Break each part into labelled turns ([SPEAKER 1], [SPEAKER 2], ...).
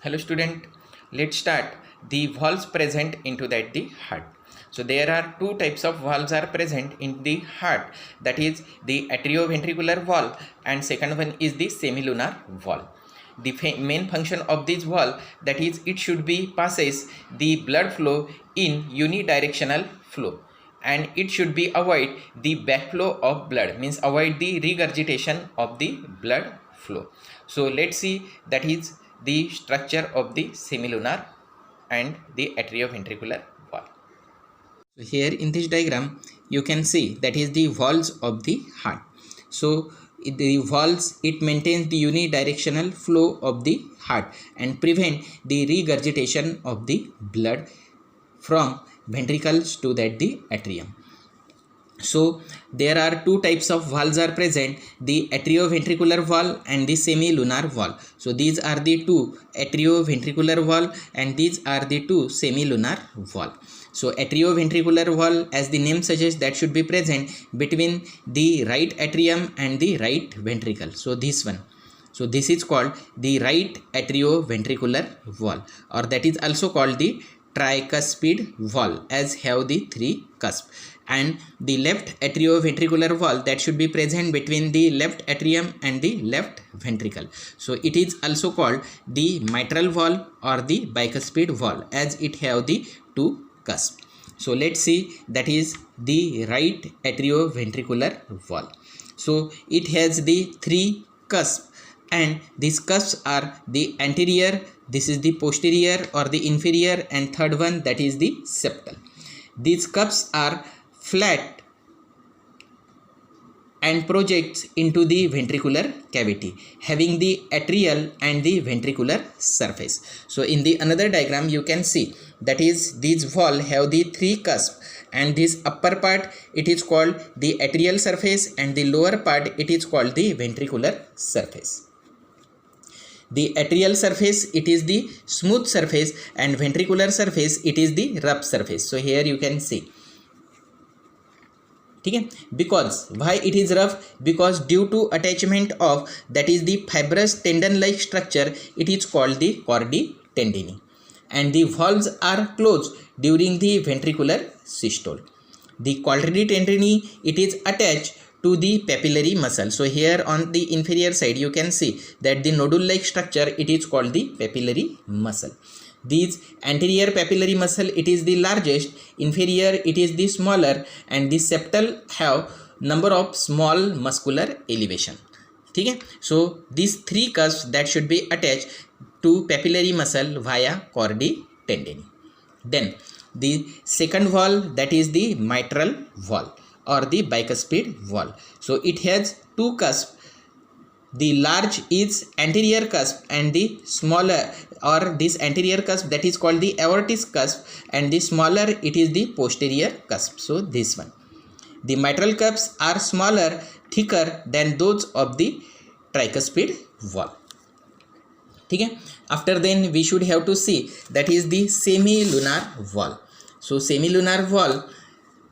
[SPEAKER 1] Hello student, let's start the valves present into the heart. So there are two types of valves are present in the heart, that is the atrioventricular valve and second one is the semilunar valve. The main function of this valve, that is it should be passes the blood flow in unidirectional flow, and it should be avoid the backflow of blood, means avoid the regurgitation of the blood flow. So let's see that is the structure of the semilunar and the atrioventricular valve. So here in this diagram you can see that is the valves of the heart. So the valves, it maintains the unidirectional flow of the heart and prevent the regurgitation of the blood from ventricles to the atrium. So there are two types of valves are present, the atrioventricular valve and the semilunar valve. So these are the two atrioventricular valve and these are the two semilunar valve. So atrioventricular valve, as the name suggests, that should be present between the right atrium and the right ventricle. So this one. So this is called the right atrioventricular valve, or that is also called the tricuspid valve, as have the three cusp. And the left atrioventricular valve, that should be present between the left atrium and the left ventricle. So it is also called the mitral valve or the bicuspid valve, as it have the two cusp. So let's see that is the right atrioventricular valve. So it has the three cusp, and these cusps are the anterior, this is the posterior or the inferior, and third one, that is the septal. These cusps are flat and projects into the ventricular cavity, having the atrial and the ventricular surface. So in the another diagram you can see that is these valve have the three cusp, and this upper part it is called the atrial surface and the lower part it is called the ventricular surface. The atrial surface, it is the smooth surface, and ventricular surface, it is the rough surface. So here you can see. Okay? Because why it is rough? Because due to attachment of, that is the fibrous tendon like structure, it is called the chordae tendineae, and the valves are closed during the ventricular systole. The chordae tendineae, it is attached to the papillary muscle. So here on the inferior side you can see that the nodule like structure, it is called the papillary muscle. These anterior papillary muscle, it is the largest, inferior it is the smaller, and the septal have number of small muscular elevation. Okay? So these three cusps that should be attached to papillary muscle via chordae tendineae. Then the second valve, that is the mitral valve or the bicuspid valve. So it has two cusps. The large is anterior cusp, and the smaller or this anterior cusp, that is called the aortic cusp, and the smaller it is the posterior cusp. So this one. The mitral cusps are smaller, thicker than those of the tricuspid valve. Okay? After then we should have to see that is the semilunar valve. So semilunar valve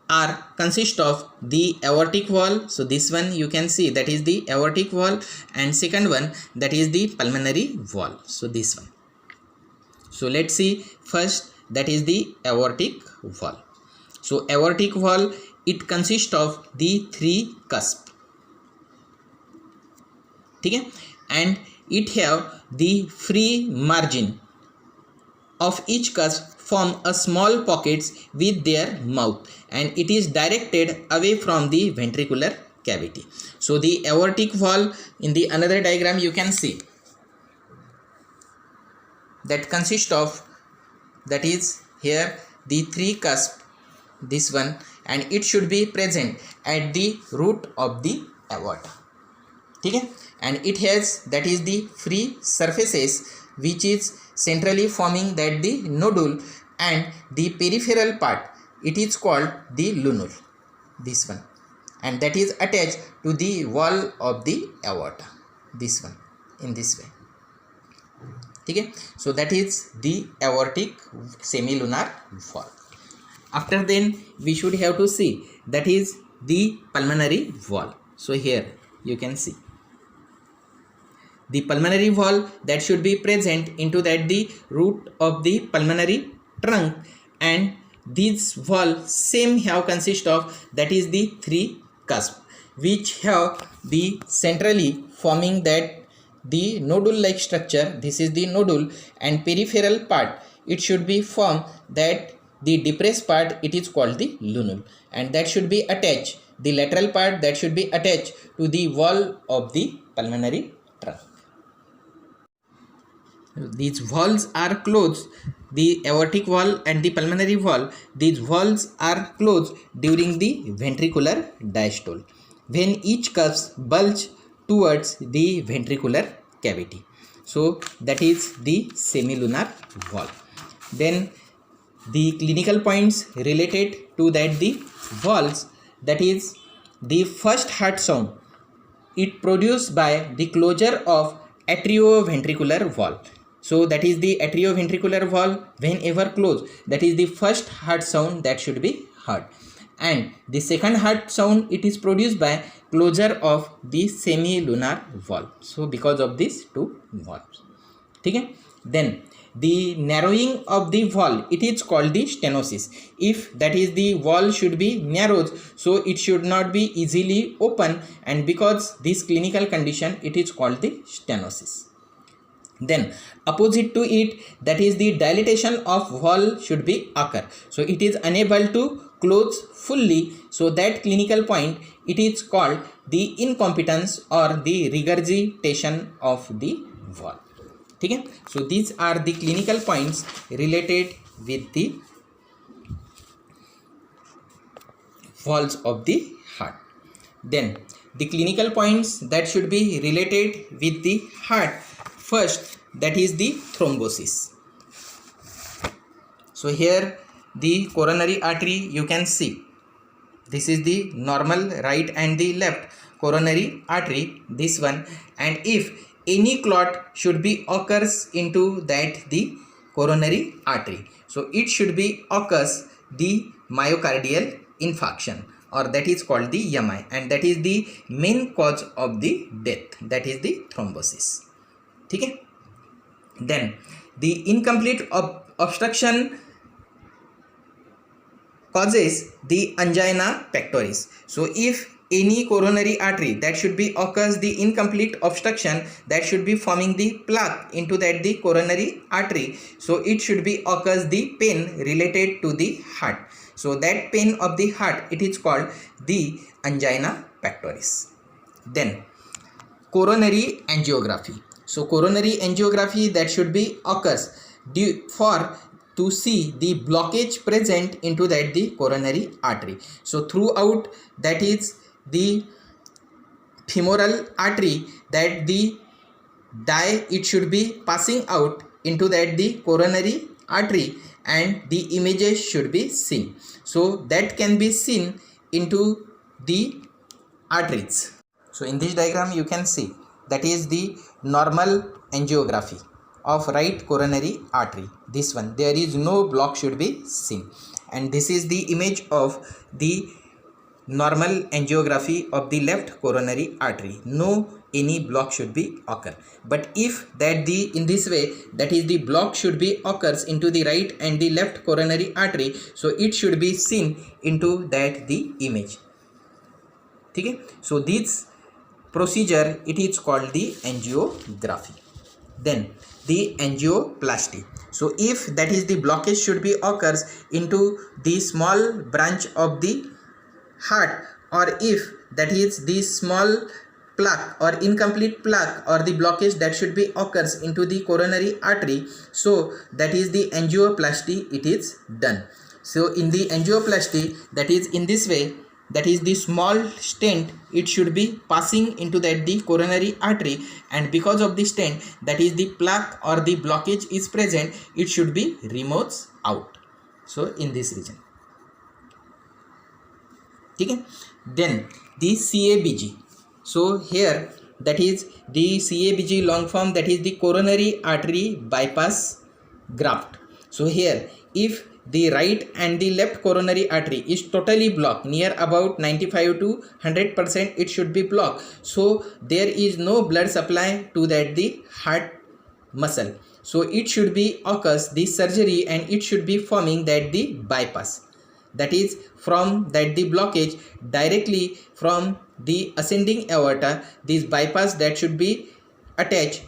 [SPEAKER 1] are consist of the aortic valve. So this one you can see that is the aortic valve, and second one, that is the pulmonary valve. So this one. So let's see first, that is the aortic valve. So aortic valve, it consists of the three cusp. Okay? And it have the free margin of each cusp form a small pockets with their mouth, and it is directed away from the ventricular cavity. So the aortic valve, in the another diagram you can see that consists of, that is here the three cusp, this one, and it should be present at the root of the aorta. Okay? And it has, that is the free surfaces which is centrally forming that the nodule, and the peripheral part, it is called the lunule, this one, and that is attached to the wall of the aorta, this one, in this way. Okay? So that is the aortic semilunar valve. After then we should have to see that is the pulmonary valve. So here you can see the pulmonary wall that should be present into that the root of the pulmonary trunk, and these wall same have consist of that is the three cusp which have the centrally forming that the nodule like structure. This is the nodule, and peripheral part it should be formed that the depressed part it is called the lunule, and that should be attached, the lateral part that should be attached to the wall of the pulmonary trunk. These valves are closed, the aortic wall and the pulmonary wall, these valves are closed during the ventricular diastole when each cusp bulge towards the ventricular cavity. So that is the semilunar valve. Then the clinical points related to that the valves, that is the first heart sound it produced by the closure of atrioventricular valve. So that is the atrioventricular valve whenever closed, that is the first heart sound that should be heard, and the second heart sound it is produced by closure of the semilunar valve. So because of these two valves, okay. Then the narrowing of the valve it is called the stenosis. If that is the valve should be narrowed, so it should not be easily open, and because this clinical condition it is called the stenosis. Then opposite to it, that is the dilatation of valve should be occur, so it is unable to close fully, so that clinical point it is called the incompetence or the regurgitation of the valve. Okay, so these are the clinical points related with the valves of the heart. Then the clinical points that should be related with the heart, first that is the thrombosis. So here the coronary artery you can see, this is the normal right and the left coronary artery, this one, and if any clot should be occurs into that the coronary artery, so it should be occurs the myocardial infarction, or that is called the MI, and that is the main cause of the death, that is the thrombosis. Okay. Then the incomplete obstruction causes the angina pectoris. So if any coronary artery that should be occurs the incomplete obstruction, that should be forming the plaque into that the coronary artery, so it should be occurs the pain related to the heart. So that pain of the heart it is called the angina pectoris. Then coronary angiography. So coronary angiography that should be occurs for to see the blockage present into that the coronary artery. So throughout that is the femoral artery, that the dye it should be passing out into that the coronary artery, and the images should be seen. So that can be seen into the arteries. So in this diagram you can see that is the normal angiography of right coronary artery, this one, there is no block should be seen, and this is the image of the normal angiography of the left coronary artery, no any block should be occur. But if that the in this way, that is the block should be occurs into the right and the left coronary artery, so it should be seen into that the image. Okay, so this procedure it is called the angiography. Then the angioplasty. So if that is the blockage should be occurs into the small branch of the heart, or if that is the small plaque or incomplete plaque or the blockage that should be occurs into the coronary artery, so that is the angioplasty it is done. So in the angioplasty, that is in this way, that is the small stent it should be passing into that the coronary artery, and because of the stent, that is the plaque or the blockage is present, it should be removed out. So in this region. Okay. Then the CABG. So here that is the CABG long form, that is the coronary artery bypass graft. So here if the right and the left coronary artery is totally blocked, near about 95 to 100% it should be blocked. So there is no blood supply to that the heart muscle. So it should be occurs the surgery and it should be forming that the bypass. That is from that the blockage directly from the ascending aorta, this bypass that should be attached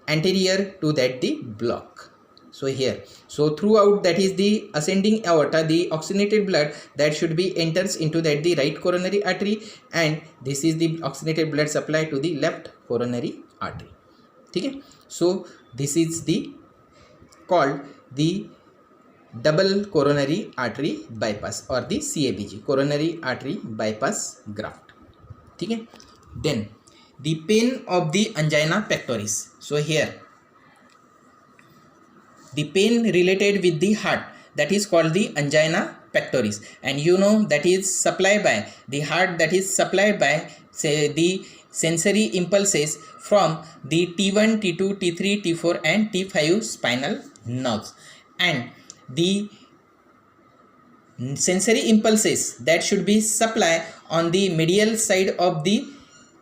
[SPEAKER 1] anterior to that the block. So here, so throughout that is the ascending aorta, the oxygenated blood that should be enters into that the right coronary artery, and this is the oxygenated blood supply to the left coronary artery. Okay, so this is the called the double coronary artery bypass or the CABG, coronary artery bypass graft. Okay, then the pain of the angina pectoris. So here the pain related with the heart, that is called the angina pectoris, and you know that is supplied by the heart, that is supplied by say the sensory impulses from the T1, T2, T3, T4 and T5 spinal nerves, and the sensory impulses that should be supplied on the medial side of the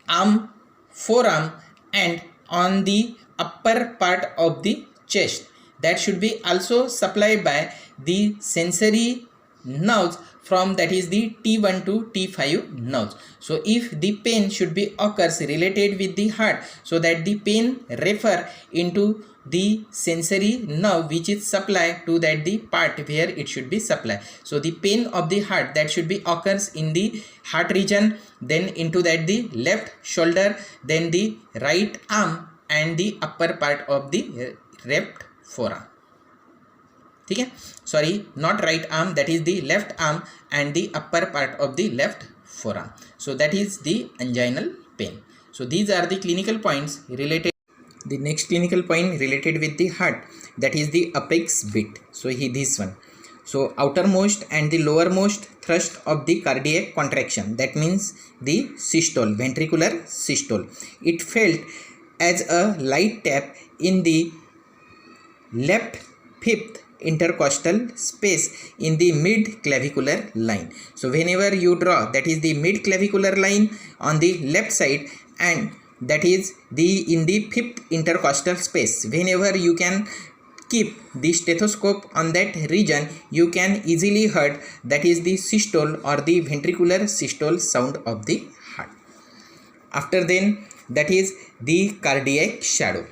[SPEAKER 1] arm, forearm and on the upper part of the chest, that should be also supplied by the sensory nerves from that is the T1 to T5 nerves. So if the pain should be occurs related with the heart, so that the pain refer into the sensory nerve which is supplied to that the part where it should be supplied. So the pain of the heart that should be occurs in the heart region, then into that the left shoulder, then the right arm and the upper part of the left forearm. Okay, sorry, not right arm, that is the left arm and the upper part of the left forearm. So that is the anginal pain. So these are the clinical points related. The next clinical point related with the heart, that is the apex bit. So this one. So outermost and the lowermost thrust of the cardiac contraction, that means the systole, ventricular systole. It felt as a light tap in the left fifth intercostal space in the mid clavicular line. So whenever you draw that is the mid clavicular line on the left side, and that is the in the fifth intercostal space, whenever you can keep the stethoscope on that region, you can easily hear that is the systole or the ventricular systole sound of the heart. After then, that is the cardiac shadow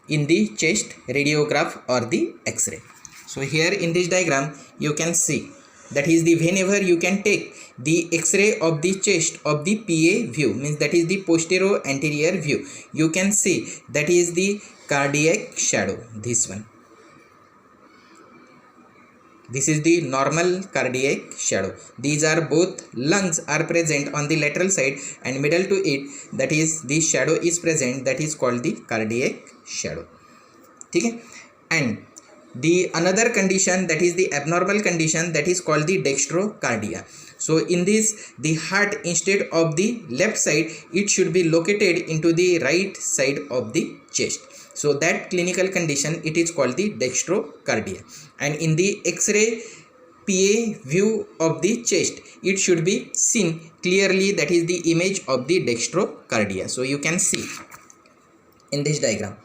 [SPEAKER 1] in the chest radiograph or the X-ray. So here in this diagram you can see that is the whenever you can take the X-ray of the chest of the PA view, means that is the posterior anterior view, you can see that is the cardiac shadow, this one. This is the normal cardiac shadow. These are both lungs are present on the lateral side and middle to it, that is the shadow is present, that is called the cardiac shadow. Okay, and the another condition, that is the abnormal condition, that is called the dextrocardia. So in this, the heart instead of the left side, it should be located into the right side of the chest. So that clinical condition, it is called the dextrocardia. And in the X-ray PA view of the chest, it should be seen clearly, that is the image of the dextrocardia. So you can see in this diagram.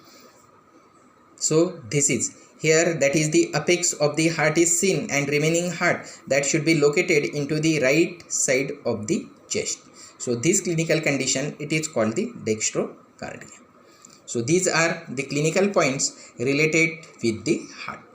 [SPEAKER 1] So this is here, that is the apex of the heart is seen, and remaining heart that should be located into the right side of the chest. So this clinical condition, it is called the dextrocardia. So these are the clinical points related with the heart.